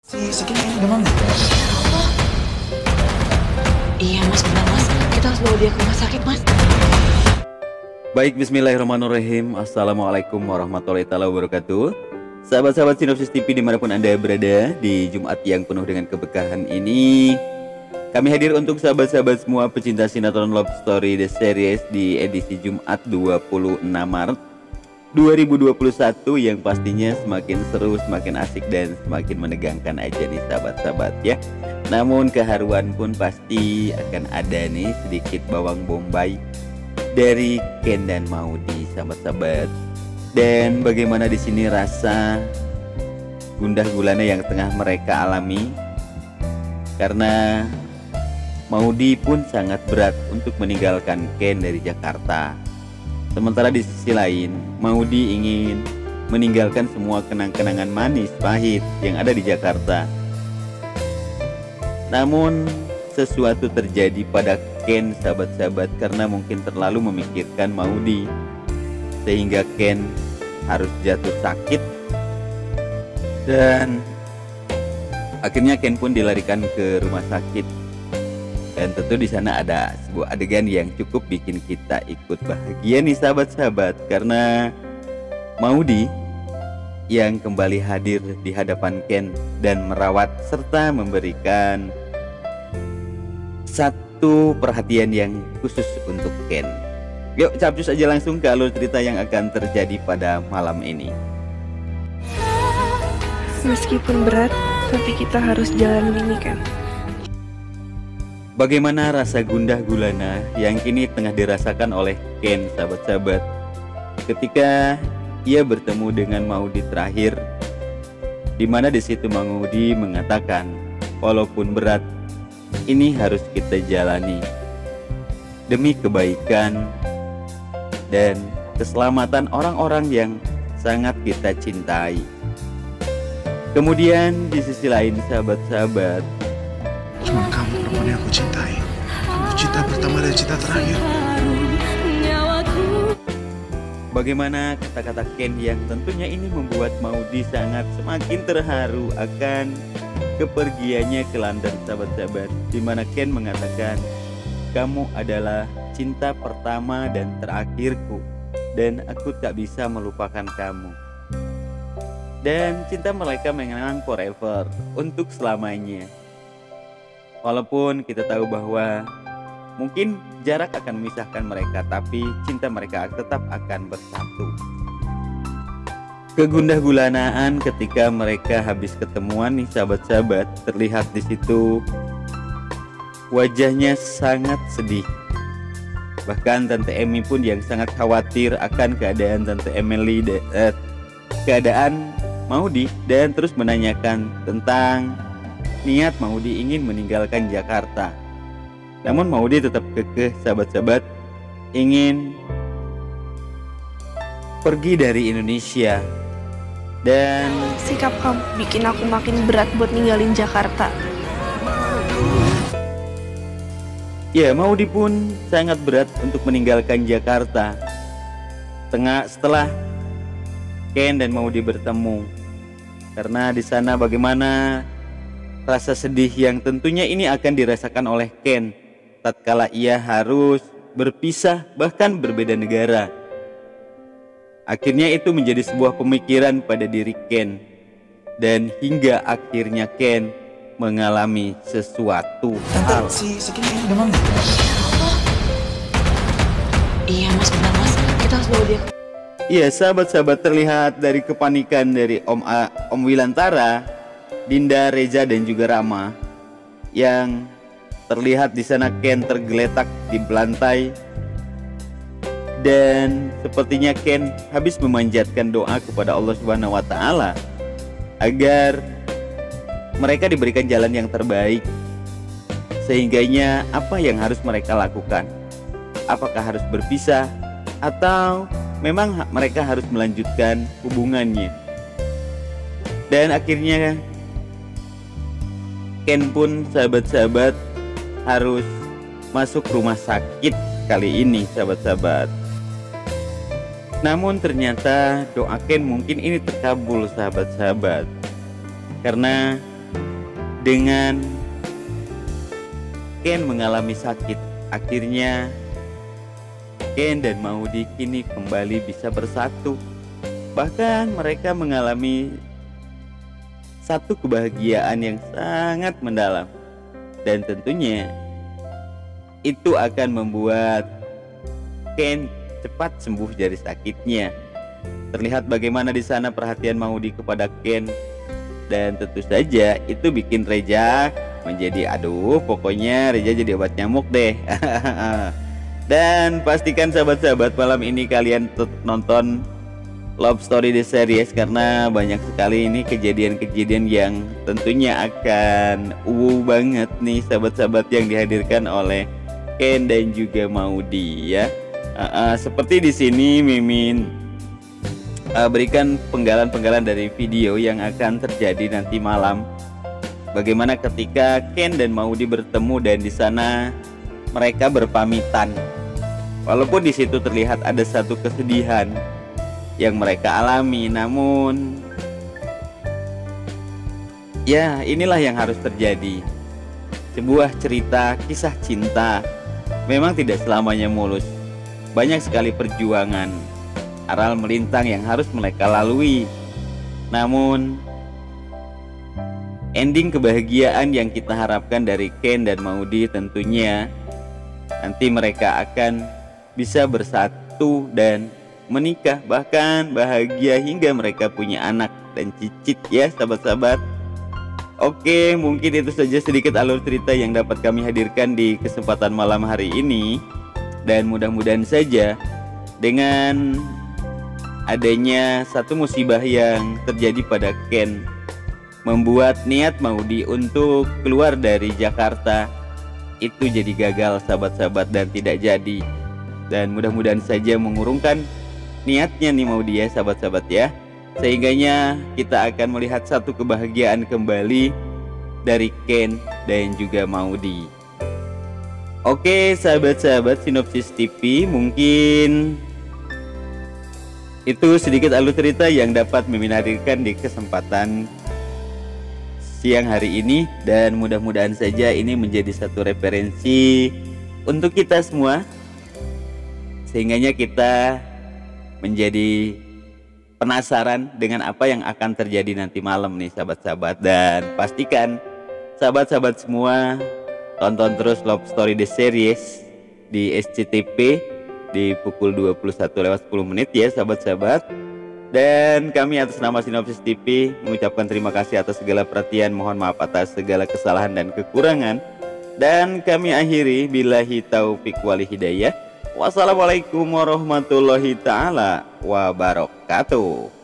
Si Ken ini demam. Allah. Iya mas, benar mas. Kita harus bawa dia ke rumah sakit mas. Baik, bismillahirrahmanirrahim. Assalamualaikum warahmatullahi wabarakatuh. Sahabat-sahabat Sinopsis TV dimanapun Anda berada, di Jumat yang penuh dengan keberkahan ini, kami hadir untuk sahabat-sahabat semua pecinta sinetron Love Story The Series di edisi Jumat 26 Maret 2021 yang pastinya semakin seru, semakin asik, dan semakin menegangkan aja nih sahabat-sahabat ya. Namun keharuan pun pasti akan ada nih, sedikit bawang bombay dari Ken dan Maudy sahabat-sahabat. Dan bagaimana di sini rasa gundah gulana yang tengah mereka alami, karena Maudy pun sangat berat untuk meninggalkan Ken dari Jakarta. Sementara di sisi lain, Maudy ingin meninggalkan semua kenang-kenangan manis pahit yang ada di Jakarta. Namun sesuatu terjadi pada Ken sahabat-sahabat, karena mungkin terlalu memikirkan Maudy, sehingga Ken harus jatuh sakit. Dan akhirnya Ken pun dilarikan ke rumah sakit. Dan tentu di sana ada sebuah adegan yang cukup bikin kita ikut bahagia nih sahabat-sahabat, karena Maudy yang kembali hadir di hadapan Ken dan merawat serta memberikan satu perhatian yang khusus untuk Ken. Yuk capcus aja langsung ke alur cerita yang akan terjadi pada malam ini. Meskipun berat, tapi kita harus jalan ini kan. Bagaimana rasa gundah gulana yang kini tengah dirasakan oleh Ken sahabat-sahabat ketika ia bertemu dengan Maudy terakhir, dimana di situ Maudy mengatakan walaupun berat, ini harus kita jalani demi kebaikan dan keselamatan orang-orang yang sangat kita cintai. Kemudian di sisi lain sahabat-sahabat, Cuma kamu perempuan yang aku cintai. Kamu cinta pertama dan cinta terakhir. bagaimana kata-kata Ken yang tentunya ini membuat Maudy sangat semakin terharu akan kepergiannya ke London sahabat-sahabat, dimana Ken mengatakan, kamu adalah cinta pertama dan terakhirku, dan aku tak bisa melupakan kamu. Dan cinta mereka memang forever, untuk selamanya. Walaupun kita tahu bahwa mungkin jarak akan memisahkan mereka, tapi cinta mereka tetap akan bersatu. Kegundah gulanaan ketika mereka habis ketemuan nih sahabat-sahabat, terlihat di situ wajahnya sangat sedih. Bahkan Tante Emmy pun yang sangat khawatir akan keadaan Tante Emily, keadaan Maudy, dan terus menanyakan tentang niat Maudy ingin meninggalkan Jakarta. Namun Maudy tetap kekeh sahabat-sahabat, ingin pergi dari Indonesia. Dan Sikap kamu bikin aku makin berat buat ninggalin Jakarta. ya, Maudy pun sangat berat untuk meninggalkan Jakarta. Setelah Ken dan Maudy bertemu, karena di sana bagaimana rasa sedih yang tentunya ini akan dirasakan oleh Ken tatkala ia harus berpisah, bahkan berbeda negara. Akhirnya itu menjadi sebuah pemikiran pada diri Ken, dan hingga akhirnya Ken mengalami sesuatu hal. Si Ken ini demam. Allah. Iya mas, benar mas. Kita harus bawa dia ke... Iya sahabat-sahabat, terlihat dari kepanikan dari Om Wilantara, Dinda, Reza, dan juga Rama, yang terlihat di sana Ken tergeletak di lantai. Dan sepertinya Ken habis memanjatkan doa kepada Allah Subhanahu wa Ta'ala agar mereka diberikan jalan yang terbaik. Sehingganya apa yang harus mereka lakukan? Apakah harus berpisah atau memang mereka harus melanjutkan hubungannya? Dan akhirnya Ken pun sahabat-sahabat harus masuk rumah sakit kali ini sahabat-sahabat. Namun ternyata doa Ken mungkin ini terkabul sahabat-sahabat, karena dengan Ken mengalami sakit. Akhirnya Ken dan Maudi kini kembali bisa bersatu. Bahkan mereka mengalami satu kebahagiaan yang sangat mendalam. Dan tentunya itu akan membuat Ken cepat sembuh dari sakitnya. Terlihat bagaimana di sana perhatian Maudi kepada Ken. Dan tentu saja itu bikin Reja menjadi pokoknya Reja jadi obat nyamuk deh. Dan pastikan sahabat-sahabat malam ini kalian nonton Love Story The Series, karena banyak sekali ini kejadian-kejadian yang tentunya akan banget nih sahabat-sahabat yang dihadirkan oleh Ken dan juga Maudi ya. Seperti di sini Mimin berikan penggalan-penggalan dari video yang akan terjadi nanti malam. Bagaimana ketika Ken dan Maudi bertemu dan di sana mereka berpamitan. Walaupun di situ terlihat ada satu kesedihan yang mereka alami, namun ya inilah yang harus terjadi. Sebuah cerita kisah cinta memang tidak selamanya mulus. Banyak sekali perjuangan, aral melintang yang harus mereka lalui. Namun ending kebahagiaan yang kita harapkan dari Ken dan Maudi tentunya nanti mereka akan bisa bersatu dan menikah, bahkan bahagia hingga mereka punya anak dan cicit ya sahabat-sahabat. Oke, mungkin itu saja sedikit alur cerita yang dapat kami hadirkan di kesempatan malam hari ini. Dan mudah-mudahan saja dengan adanya satu musibah yang terjadi pada Ken membuat niat Maudi untuk keluar dari Jakarta itu jadi gagal sahabat-sahabat dan tidak jadi. Dan mudah-mudahan saja mengurungkan niatnya nih Maudi ya sahabat-sahabat ya, sehingganya kita akan melihat satu kebahagiaan kembali dari Ken dan juga Maudi. Oke sahabat-sahabat Sinopsis TV, mungkin itu sedikit alur cerita yang dapat Mimin hadirkan di kesempatan siang hari ini. Dan mudah-mudahan saja ini menjadi satu referensi untuk kita semua, sehingganya kita menjadi penasaran dengan apa yang akan terjadi nanti malam nih sahabat-sahabat. Dan pastikan sahabat-sahabat semua tonton terus Love Story The Series di SCTV di pukul 21:10 ya sahabat-sahabat. Dan kami atas nama Sinopsis TV mengucapkan terima kasih atas segala perhatian. Mohon maaf atas segala kesalahan dan kekurangan. Dan kami akhiri billahi taufik wal hidayah. Wassalamualaikum warahmatullahi taala wabarakatuh.